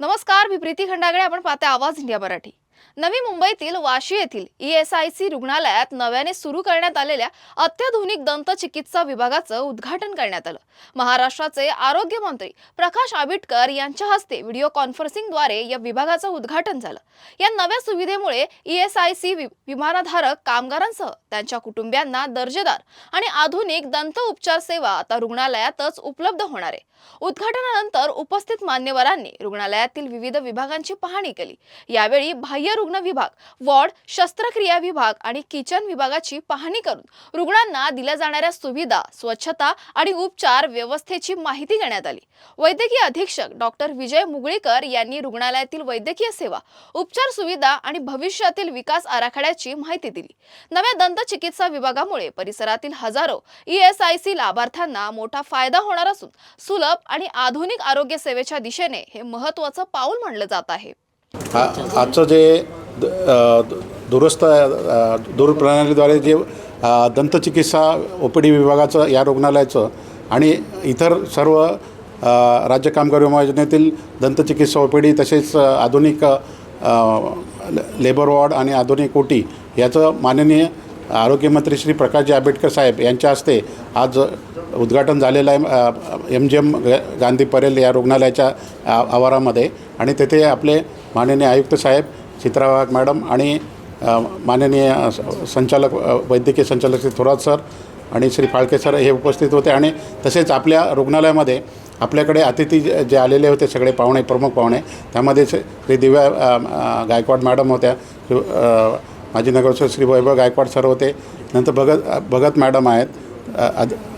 नमस्कार, मी प्रीती खंडागळे. आपण पाहते आवाज इंडिया मराठी. नवी मुंबईतील वाशी येथील ESIC रुग्णालयात नव्याने सुरू करण्यात आलेल्या अत्याधुनिक दंत चिकित्सा विभागाचं उद्घाटन करण्यात आलं. महाराष्ट्राचे आरोग्य मंत्री प्रकाश आंबेडकर यांच्या हस्ते व्हिडिओ कॉन्फरन्सिंगद्वारे या विभागाचं उद्घाटन झालं. या नव्या सुविधेमुळे ESIC विमाधारक कामगारांसह त्यांच्या कुटुंबियांना दर्जेदार आणि आधुनिक दंत उपचार सेवा आता रुग्णालयातच उपलब्ध होणार आहे. उद्घाटनानंतर उपस्थित मान्यवरांनी रुग्णालयातील विविध विभागांची पाहणी केली. यावेळी बाह्य रुग्ण विभाग, वॉर्ड, शस्त्रक्रिया विभाग आणि किचन विभागाची पाहणी करून रुग्णांना दिल्या जाणाऱ्या सुविधा, स्वच्छता आणि उपचार व्यवस्थेची माहिती देण्यात आली. वैद्यकीय अधीक्षक डॉक्टर विजय मुगळीकर यांनी रुग्णालयातील वैद्यकीय सेवा, उपचार सुविधा आणि भविष्यातील विकास आराखड्याची माहिती दिली. नव्या दंत चिकित्सा विभागामुळे परिसरातील हजारो ESIC लाभार्थ्यांना मोठा फायदा होणार असून सुलभ आणि आधुनिक आरोग्य सेवेच्या दिशेने हे महत्त्वाचं पाऊल मानलं जात आहे. आजचं जे दूरस्थ दूरप्रणालीद्वारे जे दंतचिकित्सा OPD विभागाचं या रुग्णालयाचं आणि इतर सर्व राज्य कामगार विमा योजनेतील दंतचिकित्सा OPD तसेच आधुनिक लेबर वॉर्ड आणि आधुनिक OT याचं माननीय आरोग्यमंत्री श्री प्रकाशजी आंबेडकर साहेब यांच्या हस्ते आज उद्घाटन झालेलं आहे MGM गांधी परेल या रुग्णालयाच्या आवारामध्ये. आणि तेथे आपले माननीय आयुक्त साहेब चित्रा वाघ मॅडम आणि माननीय संचालक वैद्यकीय संचालक श्री थोरात सर आणि श्री फाळके सर हे उपस्थित होते. आणि तसेच आपल्या रुग्णालयामध्ये आपल्याकडे अतिथी जे आलेले होते सगळे पाहुणे, प्रमुख पाहुणे, त्यामध्ये श्री दिव्या गायकवाड मॅडम होत्या, माजी नगरसेवक श्री वैभव गायकवाड सर होते, नंतर भगत मॅडम आहेत,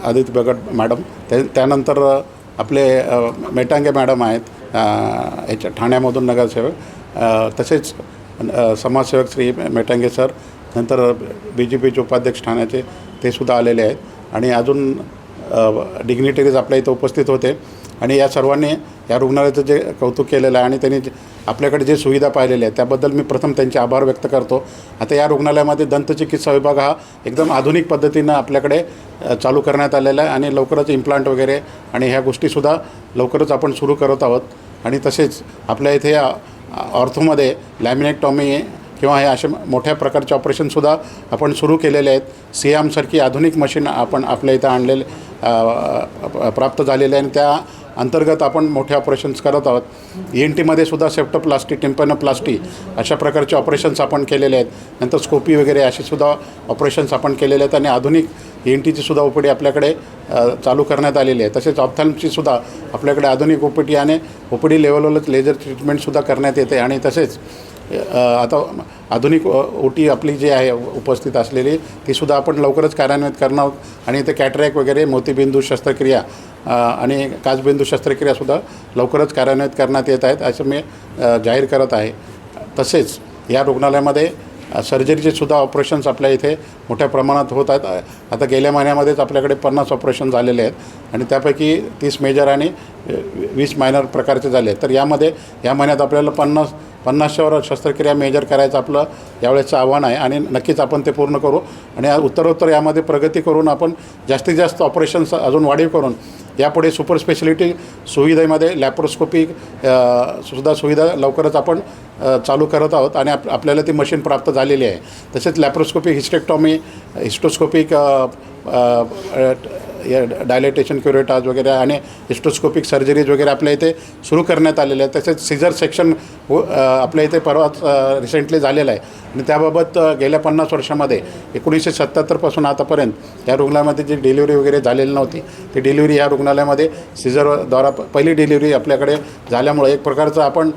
आदित्य भगत मॅडम, त्यानंतर आपले मेटांगे मॅडम आहेत याच्या ठाण्यामधून नगरसेवक, तसेच समाजसेवक श्री मेटांगे सर, नंतर BJPचे उपाध्यक्ष ठाण्याचे ते सुद्धा आलेले आहेत. आणि अजून डिग्निटरीज आपल्या इथं उपस्थित होते. आणि या सर्वांनी या रुग्णालयाचं जे कौतुक केलेलं आहे आणि त्यांनी आपल्याकडे जे सुविधा पाहिलेल्या आहेत त्याबद्दल मी प्रथम त्यांचे आभार व्यक्त करतो. आता या रुग्णालयामध्ये दंतचिकित्सा विभाग हा एकदम आधुनिक पद्धतीनं आपल्याकडे चालू करण्यात आलेला आहे आणि लवकरच इम्प्लांट वगैरे आणि ह्या गोष्टीसुद्धा लवकरच आपण सुरू करत आहोत. आणि तसेच आपल्या इथे ऑर्थोमध्ये लॅमिनेक्टॉमी किंवा हे असे मोठ्या प्रकारचे ऑपरेशनसुद्धा आपण सुरू केलेले आहेत. सियामसारखी आधुनिक मशीन आपण आपल्या इथं आणलेले प्राप्त झालेले आहे आणि त्या अंतर्गत आपण मोठे ऑपरेशन्स करत आहोत. ENTमध्ये सुद्धा सेप्टोप्लास्टी, टिम्पॅनोप्लास्टी अशा प्रकारचे ऑपरेशन्स आपण केलेले आहेत. नंतर स्कोपी वगैरे असे सुद्धा ऑपरेशन्स आपण केलेले आहेत. आणि आधुनिक ENTची सुद्धा OPD आपल्याकडे चालू करण्यात आलेली आहे. तसेच ऑप्थॅल्मची सुद्धा आपल्याकडे आधुनिक OPD आणि OPD लेवलवरच लेझर ट्रीटमेंटसुद्धा करण्यात येते. आणि तसेच आता आधुनिक OT आपली जी आहे उपस्थित असलेली तीसुद्धा आपण लवकरच कार्यान्वित करणार आहोत. आणि इथे कॅटरॅक्ट वगैरे, मोतीबिंदू शस्त्रक्रिया आणि काचबिंदू शस्त्रक्रियासुद्धा लवकरच कार्यान्वित करण्यात येत आहेत असं मी जाहीर करत आहे. तसेच या रुग्णालयामध्ये सर्जरीचे सुद्धा ऑपरेशन्स आपल्या इथे मोठ्या प्रमाणात होत आहेत. आता गेल्या महिन्यामध्येच आपल्याकडे 50 ऑपरेशन झालेले आहेत आणि त्यापैकी 30 मेजर आणि 20 मायनर प्रकारचे झाले आहेत. तर या महिन्यात आपल्याला 50च्यावर शस्त्रक्रिया मेजर करायचं आपलं यावेळेचं आव्हान आहे आणि नक्कीच आपण ते पूर्ण करू. आणि उत्तरोत्तर यामध्ये प्रगती करून आपण जास्तीत जास्त ऑपरेशन्स अजून वाढीव करून यापुढे सुपर स्पेशलिटी सुविधेमध्ये लॅप्रोस्कोपी सुद्धा सुविधा लवकरच आपण चालू करत आहोत. आणि आपल्याला ती मशीन प्राप्त झालेली आहे. तसेच लॅप्रोस्कोपी, हिस्टेक्टॉमी, हिस्टोस्कोपिक डायलेटेशन क्युरेटाज वगैरे आणि हिस्टोस्कोपिक सर्जरीज वगैरे आपल्या इथे सुरू करण्यात आलेले आहेत. तसेच सीझर सेक्शन आपल्या इथे परवाच रिसेंटली झालेलं आहे. आणि त्याबाबत गेल्या 50 वर्षामध्ये 1977पासून आतापर्यंत या रुग्णालयामध्ये जी डिलिव्हरी वगैरे झालेली नव्हती ती डिलिव्हरी या रुग्णालयामध्ये सीझरद्वारा पहिली डिलिव्हरी आपल्याकडे झाल्यामुळे एक प्रकारचं आपण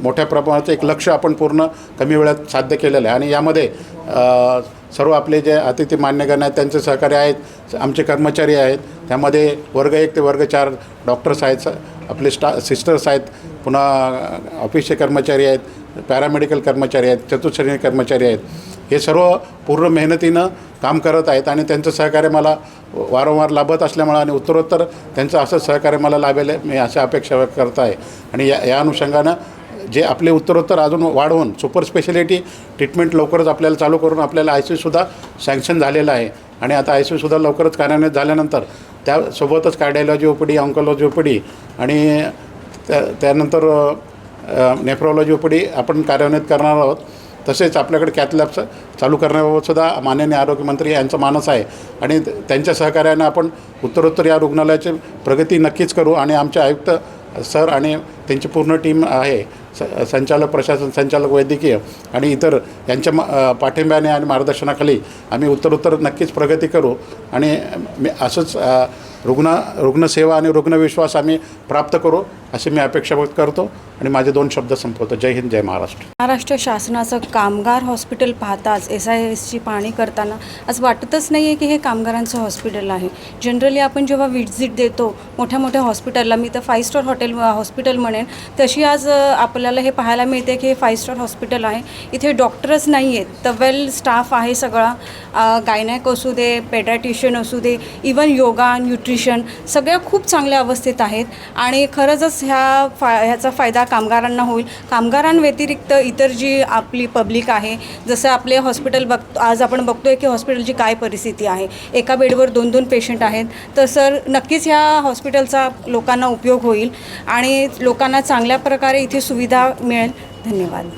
मोठ्या प्रमाणाचं एक लक्ष्य आपण पूर्ण कमी वेळात साध्य केलेलं आहे. आणि यामध्ये सर्व आपले जे अतिथी मान्यगण आहेत त्यांचे सहकारी आहेत, आमचे कर्मचारी आहेत. त्यामध्ये वर्ग 1 ते वर्ग 4 डॉक्टर्स आहेत, आपले सिस्टर्स आहेत, पुन्हा ऑफिसचे कर्मचारी आहेत, पॅरामेडिकल कर्मचारी आहेत, चतुश्रेणी कर्मचारी आहेत. हे सर्व पूर्ण मेहनतीनं काम करत आहेत आणि त्यांचं सहकार्य मला वारंवार लाभत असल्यामुळे आणि उत्तरोत्तर त्यांचं असं सहकार्य मला लाभेल मी अशा अपेक्षा व्यक्त करत आहे. आणि या अनुषंगानं जे आपले उत्तरोत्तर अजून वाढवून सुपर स्पेशालिटी ट्रीटमेंट लवकरच आपल्याला चालू करून आपल्याला ICUसुद्धा सँक्शन झालेलं आहे. आणि आता ICUसुद्धा लवकरच कार्यान्वित झाल्यानंतर त्यासोबतच कार्डिओलॉजी OPD, ऑन्कोलॉजी OPD आणि त्यानंतर नेफ्रॉलॉजी ओपीडी आपण कार्यान्वित करणार आहोत. तसेच आपल्याकडे कॅथ लॅब चालू करण्याबाबत सुद्धा माननीय आरोग्यमंत्री यांचा मानस आहे आणि त्यांच्या सहकार्याने आपण उत्तरोत्तर या रुग्णालयाची प्रगती नक्कीच करू. आणि आमचे आयुक्त सर आणि त्यांची पूर्ण टीम आहे, संचालक प्रशासन, संचालक वैद्यकीय आणि इतर यांच्या पाठिंब्याने आणि मार्गदर्शनाखाली आम्ही उत्तरोत्तर नक्कीच प्रगती करू. आणि असंच रुग्णसेवा आणि रुग्णविश्वास आम्ही प्राप्त करू अशी मी अपेक्षा व्यक्त करतो आणि माझे 2 शब्द संपवतो. जय हिंद, जय महाराष्ट्र. महाराष्ट्र शासनाचं कामगार हॉस्पिटल पाहताच SISची पाहणी करताना आज वाटतच नाही आहे की हे कामगारांचं हॉस्पिटल आहे. जनरली आपण जेव्हा विजिट देतो मोठ्या मोठ्या हॉस्पिटलला, मी तर 5 स्टार हॉस्पिटल म्हणेन, तशी आज आपल्याला हे पाहायला मिळते की हे 5 स्टार हॉस्पिटल आहे. इथे डॉक्टरच नाही आहेत, तर वेल स्टाफ आहे सगळा, गायनॅक असू दे, पेडॅटिशियन असू दे, इवन योगा, न्यूट्रिशन, सगळ्या खूप चांगल्या अवस्थेत आहेत. आणि खरंच ह्याचा फायदा कामगारांना होईल. कामगारांव्यतिरिक्त इतर जी आपली पब्लिक आहे, जसं आपले हॉस्पिटल आज आपण बघतोय की हॉस्पिटलची काय परिस्थिती आहे, एका बेडवर 2-2 पेशंट आहेत. तर सर नक्कीच ह्या हॉस्पिटलचा लोकांना उपयोग होईल आणि लोकांना चांगल्या प्रकारे इथे सुविधा मिळेल. धन्यवाद.